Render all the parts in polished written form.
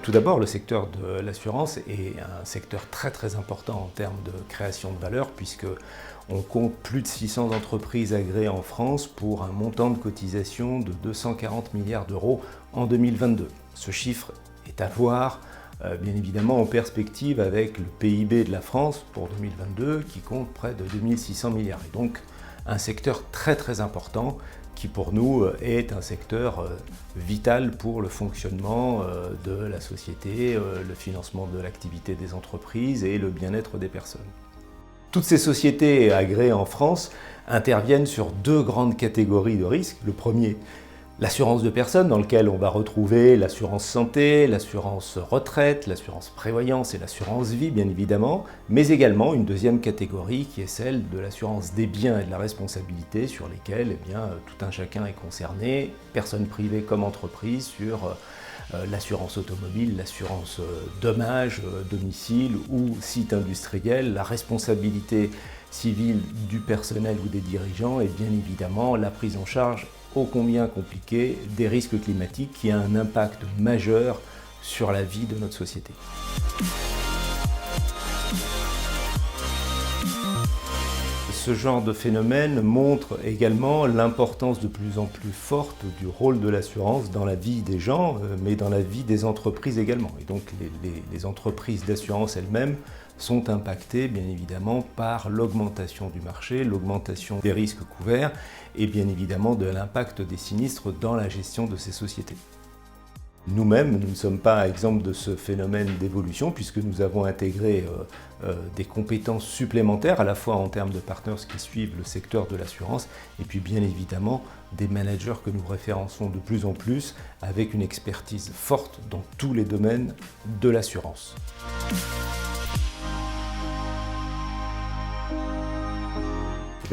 Tout d'abord, le secteur de l'assurance est un secteur très important en termes de création de valeur puisque on compte plus de 600 entreprises agréées en France pour un montant de cotisation de 240 milliards d'euros en 2022. Ce chiffre est à voir bien évidemment en perspective avec le PIB de la France pour 2022 qui compte près de 2600 milliards. Et donc un secteur très important qui pour nous est un secteur vital pour le fonctionnement de la société, le financement de l'activité des entreprises et le bien-être des personnes. Toutes ces sociétés agréées en France interviennent sur deux grandes catégories de risques. Le premier, l'assurance de personnes, dans lequel on va retrouver l'assurance santé, l'assurance retraite, l'assurance prévoyance et l'assurance vie, bien évidemment, mais également une deuxième catégorie qui est celle de l'assurance des biens et de la responsabilité, sur lesquels tout un chacun est concerné, personnes privées comme entreprises, sur l'assurance automobile, l'assurance dommages, domicile ou site industriel, la responsabilité civile du personnel ou des dirigeants et bien évidemment la prise en charge ô combien compliquée des risques climatiques qui a un impact majeur sur la vie de notre société. Ce genre de phénomène montre également l'importance de plus en plus forte du rôle de l'assurance dans la vie des gens, mais dans la vie des entreprises également. Et donc les entreprises d'assurance elles-mêmes sont impactées bien évidemment par l'augmentation du marché, l'augmentation des risques couverts et bien évidemment de l'impact des sinistres dans la gestion de ces sociétés. Nous-mêmes, nous ne sommes pas exemples de ce phénomène d'évolution puisque nous avons intégré des compétences supplémentaires à la fois en termes de partners qui suivent le secteur de l'assurance et puis bien évidemment des managers que nous référençons de plus en plus avec une expertise forte dans tous les domaines de l'assurance.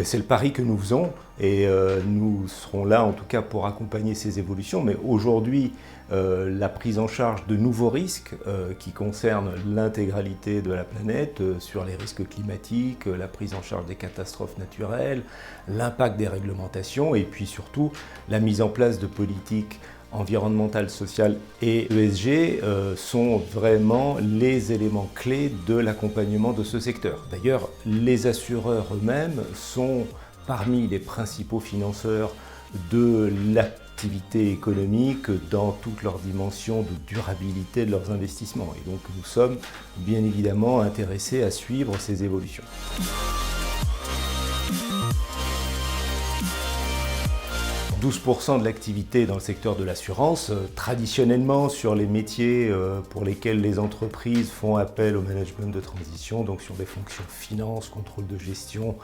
C'est le pari que nous faisons et nous serons là en tout cas pour accompagner ces évolutions. Mais aujourd'hui, la prise en charge de nouveaux risques qui concernent l'intégralité de la planète, sur les risques climatiques, la prise en charge des catastrophes naturelles, l'impact des réglementations et puis surtout la mise en place de politiques environnementale, sociale et ESG sont vraiment les éléments clés de l'accompagnement de ce secteur. D'ailleurs, les assureurs eux-mêmes sont parmi les principaux financeurs de l'activité économique dans toutes leurs dimensions de durabilité de leurs investissements. Et donc nous sommes bien évidemment intéressés à suivre ces évolutions. 12% de l'activité dans le secteur de l'assurance, traditionnellement sur les métiers pour lesquels les entreprises font appel au management de transition, donc sur des fonctions finance, contrôle de gestion,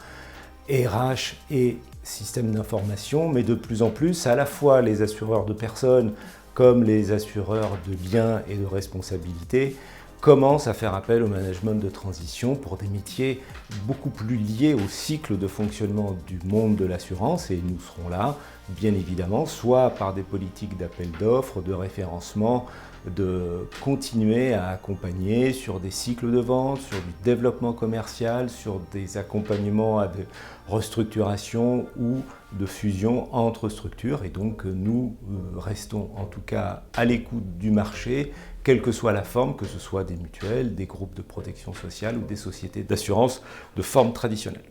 RH et système d'information, mais de plus en plus, à la fois les assureurs de personnes comme les assureurs de biens et de responsabilité commencent à faire appel au management de transition pour des métiers beaucoup plus liés au cycle de fonctionnement du monde de l'assurance et nous serons là, bien évidemment, soit par des politiques d'appel d'offres, de référencement, de continuer à accompagner sur des cycles de vente, sur du développement commercial, sur des accompagnements à de restructuration ou de fusion entre structures et donc nous restons en tout cas à l'écoute du marché, quelle que soit la forme, que ce soit des mutuelles, des groupes de protection sociale ou des sociétés d'assurance de forme traditionnelle.